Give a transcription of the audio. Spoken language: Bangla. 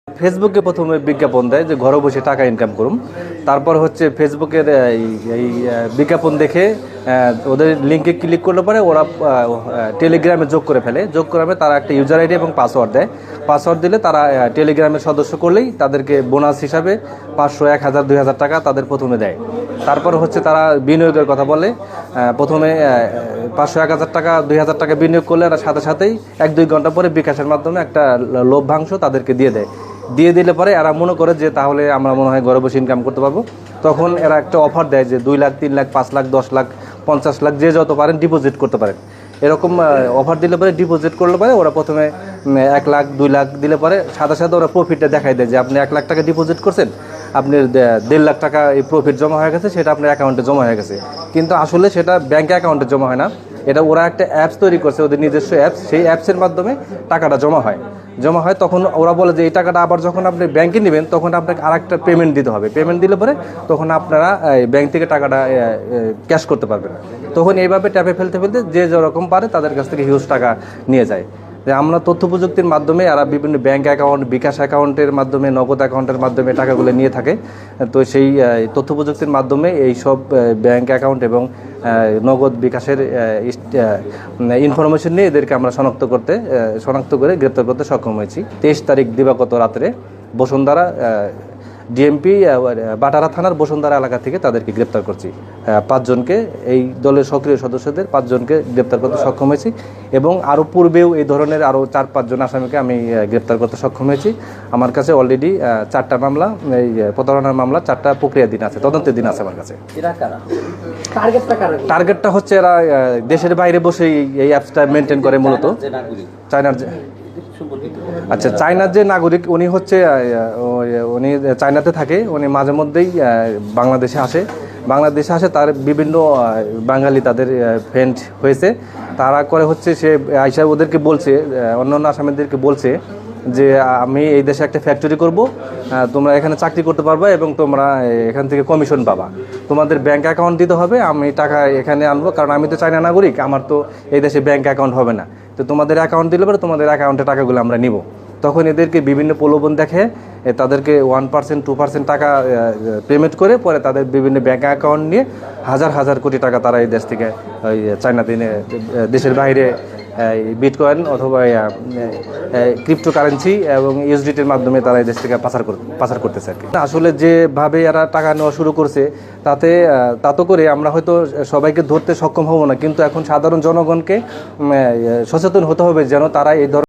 ফেসবুকে প্রথমে বিজ্ঞাপন দেয় যে ঘরে বসে টাকা ইনকাম করুন। তারপর হচ্ছে ফেসবুকের এই বিজ্ঞাপন দেখে ওদের লিঙ্কে ক্লিক করলে পরে ওরা টেলিগ্রামে যোগ করে ফেলে। যোগ করে তারা একটা ইউজার আইডি এবং পাসওয়ার্ড দেয়। পাসওয়ার্ড দিলে তারা টেলিগ্রামের সদস্য করলেই তাদেরকে বোনাস হিসাবে 500, 1000, 2000 টাকা তাদের প্রথমে দেয়। তারপর হচ্ছে তারা বিনিয়োগের কথা বলে। প্রথমে 500, 1000 টাকা, 2000 টাকা বিনিয়োগ করলে এরা সাথে সাথেই 1-2 ঘন্টা পরে বিকাশের মাধ্যমে একটা লভ্যাংশ তাদেরকে দিয়ে দেয়। দিয়ে দিলে পরে এরা মনে করে যে তাহলে আমরা মনে হয় ঘরে বসে ইনকাম করতে পারবো। তখন এরা একটা অফার দেয় যে 2 লাখ, 3 লাখ, 5 লাখ, 10 লাখ, 50 লাখ, যে যত পারেন ডিপোজিট করতে পারেন। এরকম অফার দিলে পরে ডিপোজিট করলে পরে ওরা প্রথমে 1 লাখ, 2 লাখ দিলে পরে সাথে সাথে ওরা প্রফিটটা দেখাই দেয় যে আপনি 1 লাখ টাকা ডিপোজিট করছেন, আপনি 1.5 লাখ টাকা এই প্রফিট জমা হয়ে গেছে, সেটা আপনার অ্যাকাউন্টে জমা হয়ে গেছে। কিন্তু আসলে সেটা ব্যাঙ্ক অ্যাকাউন্টে জমা হয় না। এটা ওরা একটা অ্যাপস তৈরি করছে, ওদের নিজস্ব অ্যাপস। সেই অ্যাপসের মাধ্যমে টাকাটা জমা হয়। তখন ওরা বলে যে এই টাকাটা আবার যখন আপনি ব্যাংকে নেবেন তখন আপনাকে আরেকটা পেমেন্ট দিতে হবে। পেমেন্ট দিলে পরে তখন আপনারা ব্যাংক থেকে টাকাটা ক্যাশ করতে পারবেন। তখন এইভাবে ট্যাপে ফেলতে ফেলতে যে যেরকম পারে তাদের কাছ থেকে হিউজ টাকা নিয়ে যায়। যে আমরা তথ্য প্রযুক্তির মাধ্যমে এরা বিভিন্ন ব্যাংক অ্যাকাউন্ট, বিকাশ অ্যাকাউন্টের মাধ্যমে, নগদ অ্যাকাউন্টের মাধ্যমে টাকাগুলো নিয়ে থাকে। তো সেই তথ্য প্রযুক্তির মাধ্যমে এই সব ব্যাংক অ্যাকাউন্ট এবং নগদ বিকাশের ইনফরমেশন নিয়ে এদেরকে আমরা শনাক্ত করে গ্রেপ্তার করতে সক্ষম হয়েছি। 23 তারিখ দিবাগত রাত্রে বসুন্ধরা ডিএমপি বাটারা থানার বসুন্ধরা এলাকা থেকে তাদেরকে গ্রেপ্তার করছি। 5 জনকে, এই দলের সক্রিয় সদস্যদের 5 জনকে গ্রেপ্তার করতে সক্ষম হয়েছি। এবং আরও পূর্বেও এই ধরনের আরও 4-5 জন আসামিকে আমি গ্রেপ্তার করতে সক্ষম হয়েছি। আমার কাছে অলরেডি 4টা মামলা, এই প্রতারণার মামলা 4টা প্রক্রিয়া দিন আছে, তদন্তের দিন আছে আমার কাছে। টার্গেটটা হচ্ছে এরা দেশের বাইরে বসে এই অ্যাপসটা মেনটেন করে। মূলত চায়নার আচ্ছা, চায়নার যে নাগরিক উনি চায়নাতে থাকে। উনি মাঝে মধ্যেই বাংলাদেশে আসে। তার বিভিন্ন বাঙালি তাদের ফ্রেন্ড হয়েছে। তারা করে হচ্ছে সে আইসা ওদেরকে বলছে, অন্যান্য আসামিদেরকে বলছে যে আমি এই দেশে একটা ফ্যাক্টরি করব, তোমরা এখানে চাকরি করতে পারবা এবং তোমরা এখান থেকে কমিশন পাবা। তোমাদের ব্যাংক অ্যাকাউন্ট দিতে হবে, আমি টাকা এখানে আনবো, কারণ আমি তো চায়না নাগরিক, আমার তো এই দেশে ব্যাংক অ্যাকাউন্ট হবে না। তো তোমাদের অ্যাকাউন্ট দিলে পরে তোমাদের অ্যাকাউন্টে টাকাগুলো আমরা নিব। তখন এদেরকে বিভিন্ন প্রলোভন দেখে তাদেরকে 1%, 2% টাকা পেমেন্ট করে পরে তাদের বিভিন্ন ব্যাংক অ্যাকাউন্ট নিয়ে হাজার হাজার কোটি টাকা তারা এই দেশ থেকে ওই চায়নাতে দেশের বাইরে বিটকয়েন অথবা ক্রিপ্টোকারেন্সি এবং ইউএসডিটির মাধ্যমে তারা এই দেশ থেকে পাচার করতেছে আর কি। আসলে যেভাবে এরা টাকা নেওয়া শুরু করছে তাতে করে আমরা হয়তো সবাইকে ধরতে সক্ষম হব না, কিন্তু এখন সাধারণ জনগণকে সচেতন হতে হবে যেন তারা এই